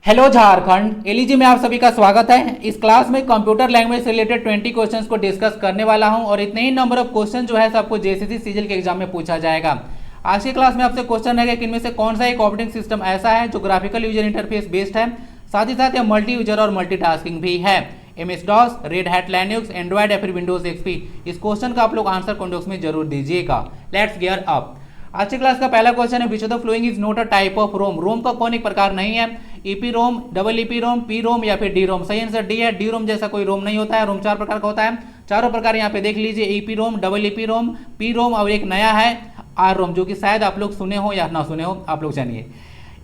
Hello Jharkhand, एलईजी में आप सभी का स्वागत है। इस क्लास में कंप्यूटर लैंग्वेज से रिलेटेड 20 क्वेश्चंस को डिस्कस करने वाला हूं और इतने ही नंबर ऑफ क्वेश्चन जो है आपको जेसीसी सीजीएल के एग्जाम में पूछा जाएगा। आज की क्लास में आपसे क्वेश्चन है कि इनमें से कौन सा एक ऑपरेटिंग सिस्टम ऐसा है जो ग्राफिकल यूजर इंटरफेस बेस्ड है, साथ ही साथ यह मल्टी यूजर और मल्टीटास्किंग भी है। MS DOS, red hat Linux, Android या फिर विंडोज एक्सपी। इस क्वेश्चन का आप लोग आंसर कमेंट बॉक्स में जरूर दीजिएगा। Let's gear up. आज की क्लास का पहला क्वेश्चन है, which of the following is not a type of ROM. ROM का कौन एक प्रकार नहीं है? EP ROM, double EP ROM, P ROM या फिर डी रोम। सही आंसर डी है। डी रोम जैसा कोई रोम नहीं होता है। रोम चार प्रकार का होता है। चारों प्रकार यहाँ पे देख लीजिए, EP ROM, double EP ROM, P रोम और एक नया है आर रोम, जो कि शायद आप लोग सुने हो या ना सुने हो, आप लोग जानिए।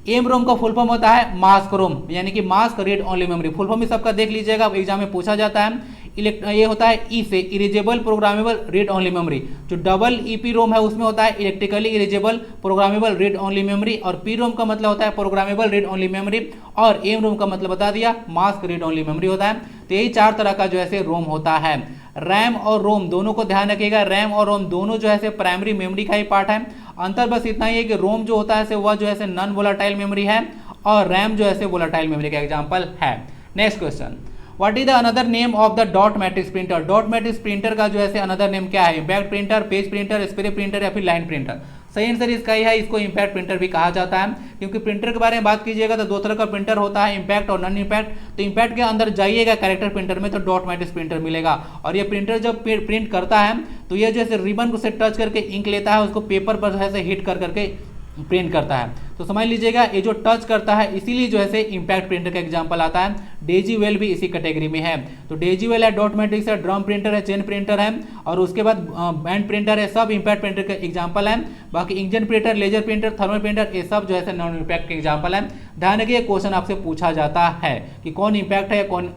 एम रोम का फुल फॉर्म होता है मास्क रोम, यानी कि mask read only memory. Full form सबका देख लीजिएगा, एग्जाम में पूछा जाता है। ये होता है ई से erasable programmable read only memory. जो डबल ईपी रोम है उसमें होता है electrically erasable programmable read only memory, और पी रोम का मतलब होता है प्रोग्रामेबल रीड ओनली मेमोरी, और एम रोम का मतलब बता दिया मास्क रीड ओनली मेमोरी होता है। तो यही चार तरह का जो है रोम होता है। रैम और रोम दोनों को ध्यान रखिएगा, रैम और रोम दोनों जो है प्राइमरी मेमोरी का ही पार्ट है। अंतर बस इतना ही है कि रोम जो होता है वह जो है नॉन वोलाटाइल मेमोरी है, और रैम जो है वोलाटाइल मेमोरी का एग्जाम्पल है। Next question, what is the another name of the dot matrix printer. Dot matrix printer का जो है अनदर नेम क्या है? Impact printer, page printer, spray printer या फिर लाइन प्रिंटर। सही आंसर इसका ही है, इसको इम्पैक्ट प्रिंटर भी कहा जाता है। क्योंकि प्रिंटर के बारे में बात कीजिएगा तो दो तरह का प्रिंटर होता है, इम्पैक्ट और नॉन इम्पैक्ट। तो इम्पैक्ट के अंदर जाइएगा कैरेक्टर प्रिंटर में तो डॉट मैट्रिक्स प्रिंटर मिलेगा, और ये प्रिंटर जब प्रिंट करता है तो ये जो है रिबन को से टच करके इंक लेता है, उसको पेपर पर जो है हिट कर करके प्रिंट करता है। तो समझ लीजिएगा ये जो टच करता है इसीलिए जो है इम्पैक्ट प्रिंटर का एग्जांपल आता है। डेजी वेल भी इसी कैटेगरी में है। तो डेजी वेल है, डॉट मैट्रिक्स है, ड्रम प्रिंटर है, चेन प्रिंटर है, और उसके बाद बैंड प्रिंटर है, सब इम्पैक्ट प्रिंटर का एग्जांपल है। बाकी inkjet printer, laser printer, thermal printer, ये सब जो है नॉन इम्पैक्ट के एग्जांपल है। ध्यान रखिए, क्वेश्चन आपसे पूछा जाता है कि कौन इम्पैक्ट है कौन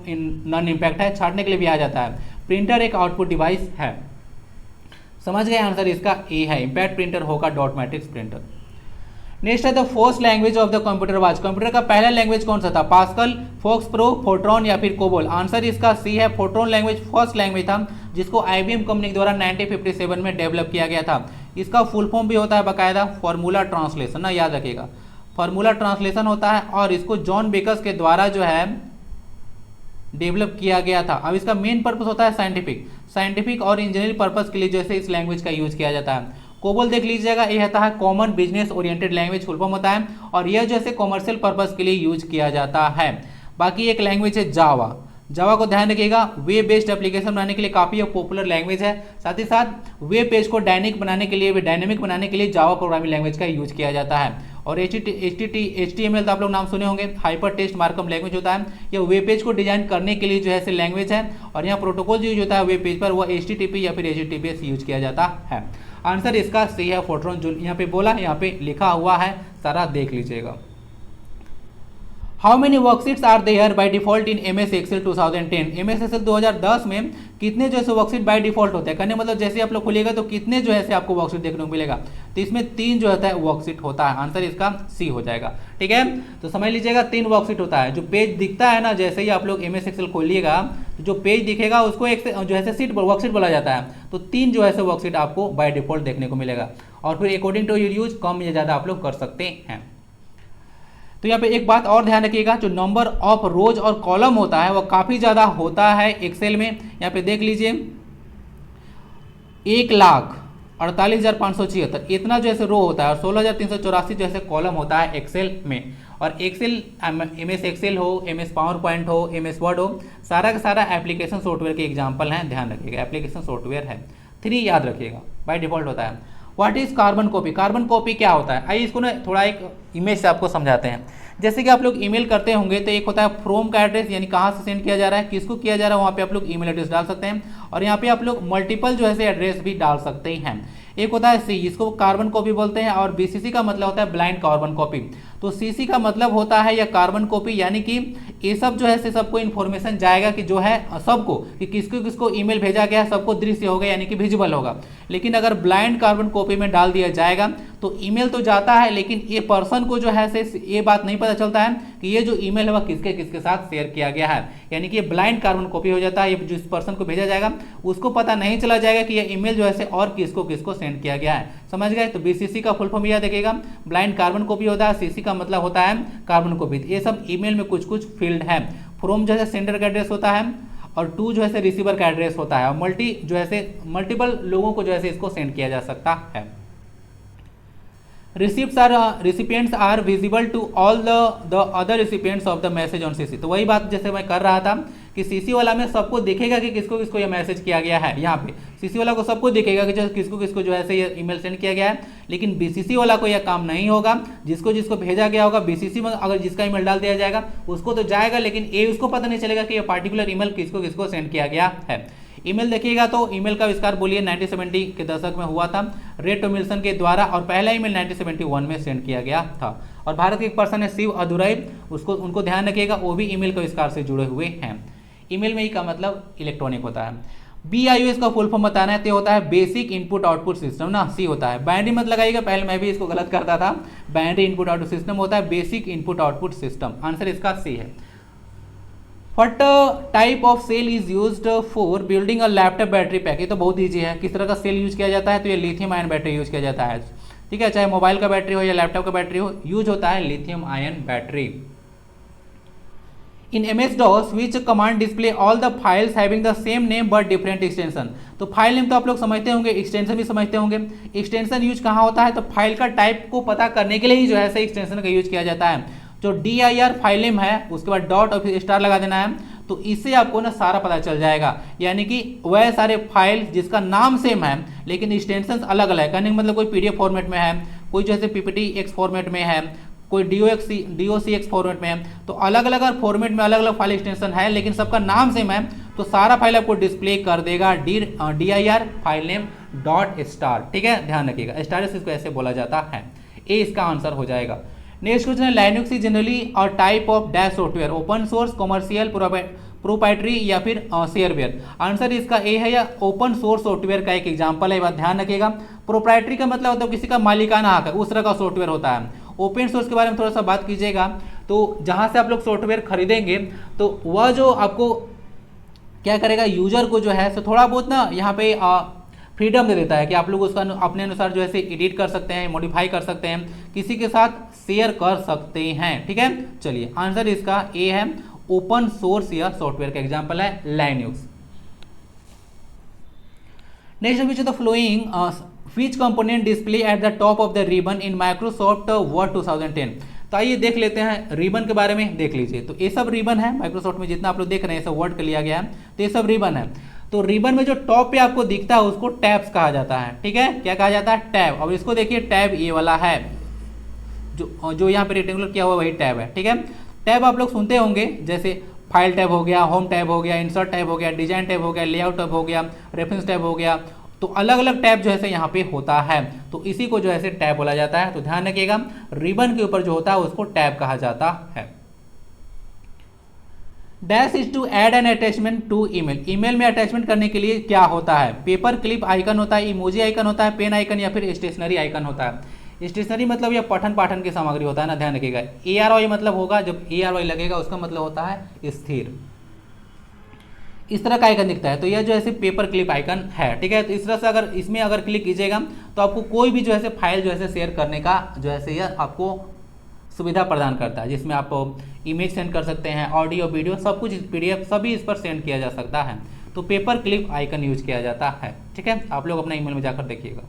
नॉन इम्पैक्ट है, छाटने के लिए भी आ जाता है। प्रिंटर एक आउटपुट डिवाइस है। समझ गए, आंसर इसका ए है, इम्पैक्ट प्रिंटर होगा डॉट मैट्रिक्स प्रिंटर। नेक्स्ट है the first language of the computer watch. Computer का पहला लैंग्वेज कौन सा था? पास्कल, फोक्स प्रो, फोर्ट्रॉन या फिर कोबोल। आंसर इसका सी है, फोर्ट्रॉन लैंग्वेज फर्स्ट लैंग्वेज था जिसको IBM कंपनी के द्वारा 1957 में डेवलप किया गया था। इसका फुल फॉर्म भी होता है बाकायदा फॉर्मूला ट्रांसलेशन, ना याद रखिएगा, फॉर्मूला ट्रांसलेशन होता है, और इसको जॉन बेकर्स के द्वारा जो है डेवलप किया गया था। अब इसका मेन पर्पस होता है साइंटिफिक और इंजीनियरिंग पर्पस के लिए जैसे इस लैंग्वेज का यूज किया जाता है। कोबोल देख लीजिएगा, ये होता है common business oriented language full form होता है, और यह जो है कॉमर्शियल पर्पस के लिए यूज किया जाता है। बाकी एक लैंग्वेज है जावा। जावा को ध्यान रखिएगा, वेब बेस्ड एप्लीकेशन बनाने के लिए काफ़ी पॉपुलर लैंग्वेज है। साथ ही साथ वेब पेज को डायनेमिक बनाने के लिए जावा प्रोग्रामिंग लैंग्वेज का यूज किया जाता है। और HTML तो आप लोग नाम सुने होंगे, हाइपर टेक्स्ट मार्कअप लैंग्वेज होता है। यह वेब पेज को डिजाइन करने के लिए जो है लैंग्वेज है, और यहाँ प्रोटोकॉल जो यूज होता है वेब पेज पर वह HTTP या फिर HTTPS यूज किया जाता है। आंसर इसका सी है, फोर्ट्रॉन। जो यहाँ पे बोला, यहाँ पे लिखा हुआ है, सारा देख लीजिएगा। How many worksheets are there by default in MS Excel 2010। MS Excel 2010 में कितने जो है वर्कशीट बाय डिफॉल्ट होते हैं? कहने मतलब जैसे आप लोग खोलिएगा तो कितने जो है आपको वर्कशीट देखने को मिलेगा, तो इसमें 3 जो होता है वर्कशीट होता है। आंसर इसका सी हो जाएगा। ठीक है, तो समझ लीजिएगा 3 वर्कशीट होता है। जो पेज दिखता है ना, जैसे ही आप लोग MS Excel खोलिएगा तो जो पेज दिखेगा उसको एक जो है सीट वर्कशीट बोला जाता है। तो 3 जो है वर्कशीट आपको बाय डिफॉल्ट देखने को मिलेगा, और फिर अकॉर्डिंग टू योर यूज कम या ज़्यादा आप लोग कर सकते हैं। तो यहाँ पे एक बात और ध्यान रखिएगा, जो नंबर ऑफ रोज और कॉलम होता है वो काफ़ी ज़्यादा होता है एक्सेल में। यहाँ पे देख लीजिए 1,48,576 इतना जो है रो होता है, और 16,384 जो है कॉलम होता है एक्सेल में। और एक्सेल MS एक्सेल हो, MS पावर पॉइंट हो, MS वर्ड हो, सारा का सारा एप्लीकेशन सॉफ्टवेयर के एग्जाम्पल हैं। ध्यान रखिएगा, एप्लीकेशन सॉफ्टवेयर है। 3 याद रखिएगा, बाय डिफॉल्ट होता है। What is carbon copy. Carbon copy क्या होता है? आइए इसको ना थोड़ा एक इमेज से आपको समझाते हैं। जैसे कि आप लोग ईमेल करते होंगे तो एक होता है फ्रॉम का एड्रेस, यानी कहाँ से सेंड किया जा रहा है, किसको किया जा रहा है, वहाँ पे आप लोग ईमेल एड्रेस डाल सकते हैं, और यहाँ पे आप लोग मल्टीपल जो है एड्रेस भी डाल सकते हैं। एक होता है C, इसको कार्बन कॉपी बोलते हैं, और BCC का मतलब होता है ब्लाइंड कार्बन कॉपी। तो CC का मतलब होता है या कार्बन कॉपी, यानी कि ये सब जो है सबको इन्फॉर्मेशन जाएगा कि जो है सबको कि किसको किसको ईमेल भेजा गया, सबको दृश्य होगा यानी कि विजिबल होगा। लेकिन अगर ब्लाइंड कार्बन कॉपी में डाल दिया जाएगा तो ईमेल तो जाता है, लेकिन ये पर्सन को जो है ये बात नहीं पता चलता है कि ये जो ईमेल है वह किसके किसके साथ शेयर किया गया है, यानी कि ये ब्लाइंड कार्बन कॉपी हो जाता है। ये जिस पर्सन को भेजा जाएगा उसको पता नहीं चला जाएगा कि ये ईमेल जो है और किसको किसको सेंड किया गया है। समझ गए। तो BCC का फुल फॉर्म यह देखिएगा, ब्लाइंड कार्बन कॉपी होता है, CC का मतलब होता है कार्बन कॉपी। ये सब ईमेल में कुछ कुछ फील्ड है। फ्रॉम जो है सेंडर का एड्रेस होता है, और टू जो है रिसीवर का एड्रेस होता है, और मल्टी जो है मल्टीपल लोगों को जो है इसको सेंड किया जा सकता है। recipients are visible to all the other recipients of the message on CC। तो वही बात जैसे मैं कर रहा था कि CC वाला में सबको दिखेगा कि किसको किसको ये मैसेज किया गया है। यहाँ पे CC वाला को सबको दिखेगा कि किसको किसको जो है ये ईमेल सेंड किया गया है, लेकिन BCC वाला को यह काम नहीं होगा। जिसको जिसको भेजा गया होगा BCC में अगर जिसका ईमेल डाल दिया जाएगा उसको तो जाएगा, लेकिन ये उसको पता नहीं चलेगा कि ये पार्टिकुलर ईमेल किसको किसको सेंड किया गया है। ईमेल देखिएगा तो ईमेल का आविष्कार बोलिए 1970 के दशक में हुआ था रे टॉमिल्सन के द्वारा, और पहला ईमेल 1971 में सेंड किया गया था। और भारत के एक पर्सन है शिव अधुराई, उनको ध्यान रखिएगा, वो भी ईमेल के आविष्कार से जुड़े हुए हैं। ईमेल में ही का मतलब इलेक्ट्रॉनिक होता है। BIOS का फुल फॉर्म बताना है तो होता है बेसिक इनपुट आउटपुट सिस्टम ना, C होता है। बाइनरी मत लगाइएगा, पहले मैं भी इसको गलत करता था। बाइनरी इनपुट आउटपुट सिस्टम होता है basic input output system. Answer इसका C है। What type of cell is used for building a laptop battery pack. ये तो बहुत ईजी है, किस तरह का सेल यूज किया जाता है, तो ये लिथियम आयन बैटरी यूज किया जाता है। ठीक है, चाहे मोबाइल का बैटरी हो या लैपटॉप का बैटरी हो, यूज होता है lithium ion battery. In MS-DOS which command display all the files having the same name but different extension. तो फाइल नेम तो आप लोग समझते होंगे, एक्सटेंशन भी समझते होंगे। एक्सटेंशन यूज कहाँ होता है, तो फाइल का टाइप को पता करने के लिए ही जो है एक्सटेंशन का यूज किया जाता है। जो dir फाइल नेम है उसके बाद डॉट और फिर स्टार लगा देना है, तो इससे आपको ना सारा पता चल जाएगा। यानी कि वह सारे फाइल जिसका नाम सेम है लेकिन एक्सटेंशन अलग अलग है। कहने का मतलब कोई PDF फॉर्मेट में है, कोई जैसे PPTX फॉर्मेट में है, कोई DOCX फॉर्मेट में है, तो अलग अलग फॉर्मेट में अलग अलग फाइल एक्सटेंशन है, लेकिन सबका नाम सेम है, तो सारा फाइल आपको डिस्प्ले कर देगा dir file name dot star. ठीक है, ध्यान रखिएगा, स्टार इसको ऐसे बोला जाता है। ए इसका आंसर हो जाएगा। नेक्स्ट क्वेश्चन है, Linux is generally a type of dash software, open source, commercial, proprietary या फिर शेयरवेयर। आंसर इसका ए है, या ओपन सोर्स सॉफ्टवेयर का एक एग्जांपल है, बात ध्यान रखिएगा। प्रोप्राइटरी का मतलब होता है किसी का मालिकाना हक है, उस तरह का सॉफ्टवेयर होता है। ओपन सोर्स के बारे में थोड़ा सा बात कीजिएगा, तो जहां से आप लोग सॉफ्टवेयर खरीदेंगे तो वह जो आपको क्या करेगा, यूजर को जो है सो थोड़ा बहुत ना यहाँ पे फ्रीडम दे देता है कि आप लोग उसका अपने अनुसार जो है एडिट कर सकते हैं, मॉडिफाई कर सकते हैं, किसी के साथ शेयर कर सकते हैं। ठीक है, चलिए आंसर इसका ए है, ओपन सोर्स या सॉफ्टवेयर का एग्जांपल है Linux. Next which the flowing which component display at the top of the ribbon in Microsoft word 2010। तो आइए देख लेते हैं रिबन के बारे में, देख लीजिए। तो ये सब रिबन है माइक्रोसॉफ्ट में, जितना आप लोग देख रहे हैं सब वर्ड का लिया गया है, तो ये सब रिबन है। तो रिबन में जो टॉप पे आपको दिखता है उसको टैब्स कहा जाता है। ठीक है, क्या कहा जाता है, टैब। अब इसको देखिए, टैब ये वाला है, जो यहाँ पे रेक्टेंगुलर किया हुआ वही टैब है। ठीक है, टैब आप लोग सुनते होंगे, जैसे फाइल टैब हो गया, होम टैब हो गया, इंसर्ट टैब हो गया, डिजाइन टैब हो गया, लेआउट टैब हो गया, रेफरेंस टैब हो गया। तो अलग अलग टैब जो है यहाँ पे होता है, तो इसी को जो है टैब बोला जाता है। तो ध्यान रखिएगा, रिबन के ऊपर जो होता है उसको टैब कहा जाता है। Dash is to add an attachment to email. Email में अटैचमेंट करने के लिए क्या होता है, पेपर क्लिप आइकन होता है, इमोजी आइकन होता है, पेन आइकन या फिर स्टेशनरी आइकन होता है। स्टेशनरी मतलब यह पठन पाठन की सामग्री होता है ना, ध्यान रखिएगा। ARY मतलब होगा, जब ARY लगेगा उसका मतलब होता है स्थिर। इस तरह का आइकन दिखता है, तो यह जो है पेपर क्लिप आइकन है। ठीक है, तो इस तरह से अगर इसमें अगर क्लिक कीजिएगा तो आपको कोई भी जो है फाइल जो है शेयर करने का जो है यह आपको सुविधा प्रदान करता है, जिसमें आप इमेज सेंड कर सकते हैं, ऑडियो वीडियो सब कुछ, PDF सभी इस पर सेंड किया जा सकता है। तो पेपर क्लिप आइकन यूज किया जाता है। ठीक है, आप लोग अपना ईमेल में जाकर देखिएगा।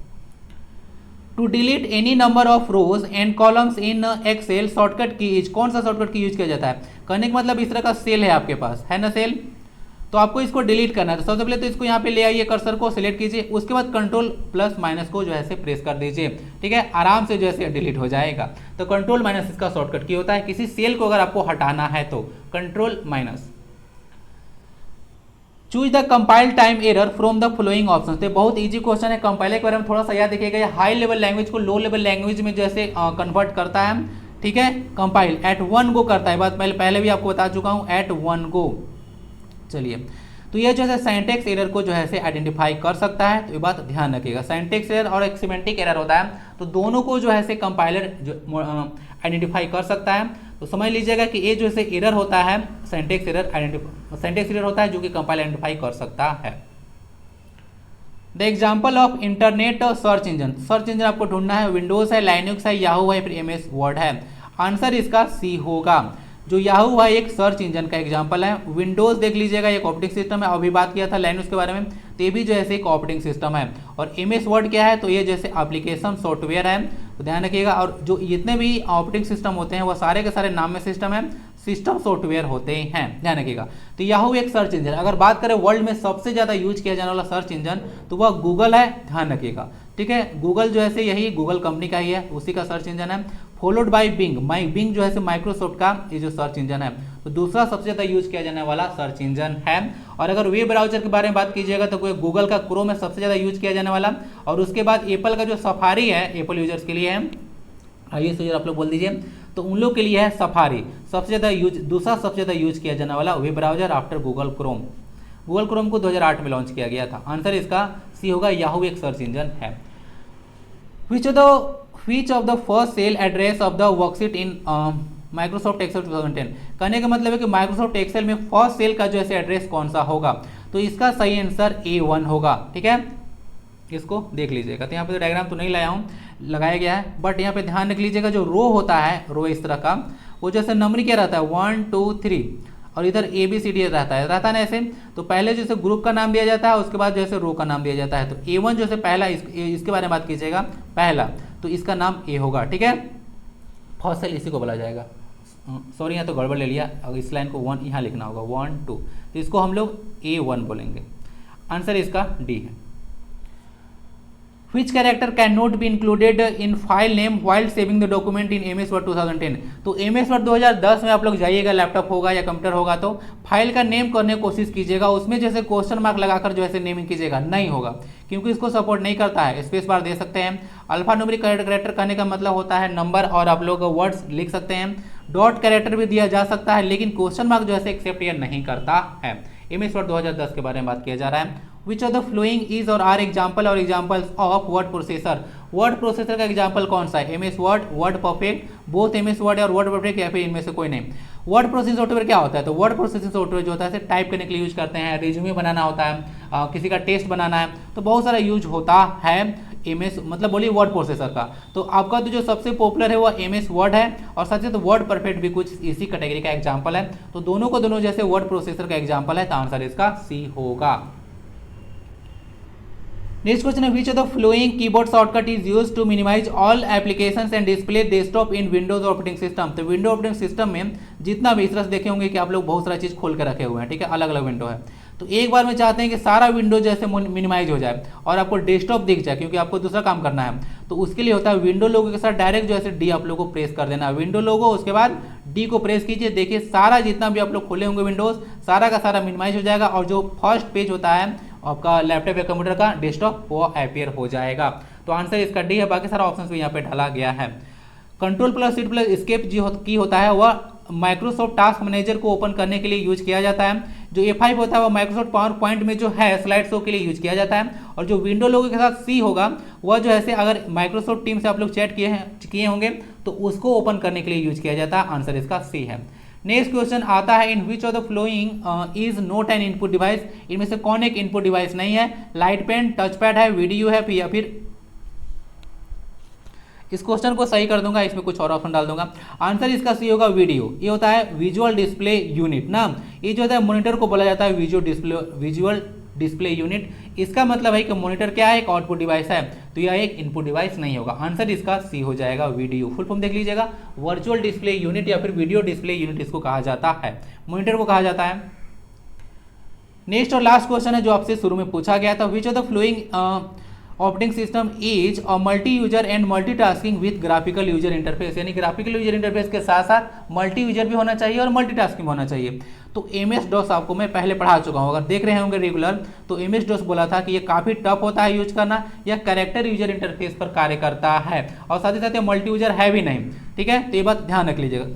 To delete any number of rows and columns in Excel, shortcut की यूज, कौन सा शॉर्टकट की यूज किया जाता है। कहने का मतलब इस तरह का सेल है आपके पास, है ना सेल, तो आपको इसको डिलीट करना है। तो सबसे पहले तो इसको यहाँ पे ले आइए, कर्सर को सिलेक्ट कीजिए, उसके बाद कंट्रोल प्लस माइनस को जो है प्रेस कर दीजिए। ठीक है, आराम से जो है डिलीट हो जाएगा। तो कंट्रोल माइनस इसका शॉर्टकट की होता है। किसी सेल को अगर आपको हटाना है तो control minus. Choose the compile time error from the following option. तो बहुत इजी क्वेश्चन है, कंपाइलर के बारे में थोड़ा सा याद देखिएगा। हाई लेवल लैंग्वेज को लो लेवल लैंग्वेज में जैसे कन्वर्ट करता है। ठीक है, कंपाइल एट 1 गो करता है, बात पहले भी आपको बता चुका हूँ, एट 1 गो। चलिए, तो ये जो है सिंटैक्स एरर को जो है आइडेंटिफाई कर सकता है, तो ये बात ध्यान रखिएगा। सिंटैक्स एरर और एक सिमेंटिक एरर होता है, तो दोनों को जो है कंपाइलर जो आइडेंटिफाई कर सकता है। तो समझ लीजिएगा कि ये जो है एरर होता है, सिंटैक्स एरर होता है जो कि कंपाइलर आइडेंटिफाई कर सकता है। द एग्जाम्पल ऑफ इंटरनेट और सर्च इंजन आपको ढूंढना है, विंडोज है, लाइनक्स है, याहू है, फिर एमएस वर्ड है। आंसर इसका सी होगा। जो याहू है एक सर्च इंजन का एग्जांपल है, विंडोज देख लीजिएगा एक ऑपरेटिंग सिस्टम है, अभी बात किया था लाइनक्स के बारे में, तो ये भी जैसे एक ऑपरेटिंग सिस्टम है। और एमएस वर्ड क्या है, तो ये जैसे एप्लीकेशन सॉफ्टवेयर है, तो ध्यान रखिएगा। और जो जितने भी ऑपरेटिंग सिस्टम होते हैं वो सारे के सारे नाम में सिस्टम है, सिस्टम सॉफ्टवेयर होते हैं, ध्यान रखिएगा। तो याहू एक सर्च इंजन। अगर बात करें वर्ल्ड में सबसे ज़्यादा यूज किया जाने वाला सर्च इंजन, तो वह गूगल है, ध्यान रखिएगा, ठीक है। गूगल जो है यही गूगल कंपनी का ही है, उसी का सर्च इंजन है। फॉलोड बाय बिंग, बिंग जो है माइक्रोसॉफ्ट का ये जो सर्च इंजन है, तो दूसरा सबसे ज़्यादा यूज किया जाने वाला सर्च इंजन है। और अगर वेब ब्राउजर के बारे में बात कीजिएगा तो गूगल का क्रोम है सबसे ज़्यादा यूज किया जाने वाला, और उसके बाद एप्पल का जो सफारी है, एप्पल यूजर्स के लिए है, आइए यूजर आप लोग बोल दीजिए, तो उन लोग के लिए है सफारी सबसे ज़्यादा यूज, दूसरा सबसे ज़्यादा यूज किया जाने वाला web browser after Google Chrome. Google Chrome को 2008 में लॉन्च किया गया था। आंसर इसका सी होगा, याहू एक सर्च इंजन है। Which of the first sale address of the worksheet in Microsoft Excel 2010? कहने का मतलब है कि Microsoft Excel में फर्स्ट सेल का जो ऐसे एड्रेस कौन सा होगा, तो इसका सही आंसर A1 होगा, ठीक है। इसको देख लीजिएगा, तो यहाँ पे तो डायग्राम तो नहीं लाया हूँ, लगाया गया है, बट यहाँ पे ध्यान रख लीजिएगा, जो रो होता है, रो इस तरह का, वो जैसे नंबर क्या रहता है 1 2 3, और इधर ABCD रहता है ना ऐसे। तो पहले जैसे ग्रुप का नाम दिया जाता है, उसके बाद जैसे रो का नाम दिया जाता है। तो A1 जैसे पहला, इसके बारे में बात कीजिएगा, पहला, तो इसका नाम A होगा, ठीक है। फर्स्ट सेल इसी को बोला जाएगा। सॉरी यहाँ तो गड़बड़ ले लिया, अगर इस लाइन को 1 यहाँ लिखना होगा, 1 2, तो इसको हम लोग A1 बोलेंगे। आंसर इसका D है। Which character cannot be included in file name while saving the document in MS Word 2010? तो MS Word 2010 में आप लोग जाइएगा, लैपटॉप होगा या कंप्यूटर होगा, तो फाइल का नेम करने की कोशिश कीजिएगा, उसमें जैसे क्वेश्चन मार्क लगाकर जो ऐसे नेमिंग कीजिएगा, नहीं होगा, क्योंकि इसको सपोर्ट नहीं करता है। स्पेस बार दे सकते हैं। अल्फा न्यूमेरिक कैरेक्टर कहने का मतलब होता है नंबर, और आप लोग वर्ड्स लिख सकते हैं। डॉट कैरेक्टर भी दिया जा सकता है, लेकिन क्वेश्चन मार्क जो है एक्सेप्ट या नहीं करता है। MS Word 2010 के बारे में बात किया जा रहा है। Which of the following is और आर एग्जाम्पल और examples of word processor? Word processor का एग्जाम्पल कौन सा है? MS word, word perfect, both MS word और वर्ड परफेक्ट, या फिर इनमें से कोई नहीं? वर्ड प्रोसेसिंग सॉफ्टवेयर क्या होता है? तो वर्ड प्रोसेसिंग सॉफ्टवेयर जो होता है टाइप करने के लिए यूज करते हैं, रिज्यूमे बनाना होता है, किसी का टेस्ट बनाना है, तो बहुत सारा यूज होता है MS, मतलब बोलिए वर्ड प्रोसेसर का। तो आपका तो जो सबसे पॉपुलर है वो MS वर्ड है, और साथ ही साथ वर्ड परफेक्ट भी कुछ इसी कैटेगरी का एग्जाम्पल है। तो दोनों को दोनों जैसे वर्ड प्रोसेसर का एग्जाम्पल है, तो आंसर इसका सी होगा। नेक्स्ट क्वेश्चन है, which of the following keyboard shortcut is used to minimise all applications and display desktop in Windows operating system? तो विंडो ऑपरेटिंग सिस्टम में जितना भी, इस तरह से देखे होंगे कि आप लोग बहुत सारा चीज खोल के रखे हुए हैं, ठीक है, अलग अलग विंडो है। तो एक बार में चाहते हैं कि सारा विंडो जैसे मिनिमाइज हो जाए और आपको डेस्कटॉप दिख जाए, क्योंकि आपको दूसरा काम करना है, तो उसके लिए होता है विंडो लोगो के साथ डायरेक्ट जो है डी आप लोग को प्रेस कर देना है, विंडो लोगो, उसके बाद डी को प्रेस कीजिए। देखिए सारा जितना भी आप लोग खोले होंगे विंडोज, सारा का सारा मिनिमाइज हो जाएगा, और जो फर्स्ट पेज होता है आपका लैपटॉप या कंप्यूटर का डेस्कटॉप, वो अपीयर हो जाएगा। तो आंसर इसका डी है। बाकी सारा ऑप्शन भी यहाँ पे डाला गया है। Control plus shift plus escape जो की होता है वह माइक्रोसॉफ्ट टास्क मैनेजर को ओपन करने के लिए यूज किया जाता है। जो F5 होता है वो माइक्रोसॉफ्ट पावर पॉइंट में जो है स्लाइड शो के लिए यूज किया जाता है। और जो विंडो लोगों के साथ C होगा वह जो है अगर माइक्रोसॉफ्ट टीम से आप लोग चैट किए होंगे तो उसको ओपन करने के लिए यूज किया जाता है। आंसर इसका C है। नेक्स्ट क्वेश्चन आता है, in which of the following is not an input device? इनमें से कौन एक इनपुट डिवाइस नहीं है? लाइट पेन, टच पैड है, वीडियो है, या फिर इस क्वेश्चन को सही कर दूंगा, इसमें कुछ और ऑप्शन डाल दूंगा। आंसर इसका सी होगा वीडियो। ये होता है विजुअल डिस्प्ले यूनिट ना, ये जो होता है मॉनिटर को बोला जाता है विजुअल डिस्प्ले यूनिट। इसका मतलब है कि मॉनिटर क्या है? एक आउटपुट डिवाइस है, तो यह एक इनपुट डिवाइस नहीं होगा। आंसर इसका सी हो जाएगा, वीडियो। फुल फॉर्म देख लीजिएगा, वर्चुअल डिस्प्ले यूनिट या फिर वीडियो डिस्प्ले यूनिट इसको कहा जाता है, मॉनिटर को कहा जाता है। नेक्स्ट और लास्ट क्वेश्चन है जो आपसे शुरू में पूछा गया था, विच of the flowing operating system is a multi user and multitasking with graphical user interface? यानी ग्राफिकल यूजर इंटरफेस के साथ साथ मल्टी यूजर भी होना चाहिए और मल्टीटास्किंग होना चाहिए। तो MS DOS आपको मैं पहले पढ़ा चुका हूँ, अगर देख रहे होंगे रेगुलर, तो MS DOS बोला था कि ये काफ़ी टफ होता है यूज करना, या कैरेक्टर यूजर इंटरफेस पर कार्य करता है, और साथ ही साथ ये मल्टी यूजर है भी नहीं, ठीक है, तो ये बात ध्यान रख लीजिएगा,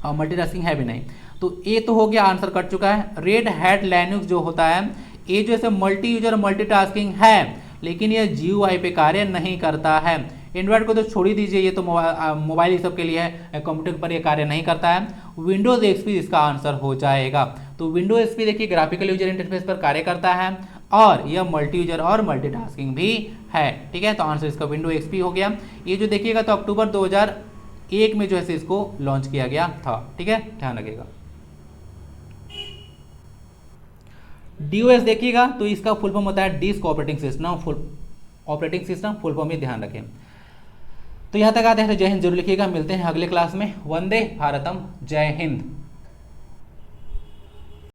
और मल्टीटास्किंग है भी नहीं। तो ये तो हो गया, आंसर कट चुका है। रेड हैट लाइनक्स जो होता है ये जो है मल्टी यूजर मल्टीटास्किंग है, लेकिन यह GUI पे कार्य नहीं करता है। एंड्रॉयड को तो छोड़ ही दीजिए, ये तो मोबाइल ही सब के लिए है, कंप्यूटर पर ये कार्य नहीं करता है। विंडोज XP इसका आंसर हो जाएगा। तो तो विंडो एसपी देखिए ग्राफिकल यूजर इंटरफेस पर कार्य करता है और यह मल्टी यूजर और मल्टीटास्किंग भी है। ठीक है, तो आंसर इसका विंडो एक्सपी हो गया। ये जो देखिएगा तो अक्टूबर 2001 में जो है इसको लॉन्च किया गया था। ठीक है, ध्यान रखिएगा। DOS देखिएगा तो इसका फुल फॉर्म होता है disk operating system, full form ही ध्यान रखें। तो यहाँ तक आते हैं तो जय हिंद जरूर लिखिएगा। मिलते हैं अगले क्लास में। वंदे भारतम, जय हिंद।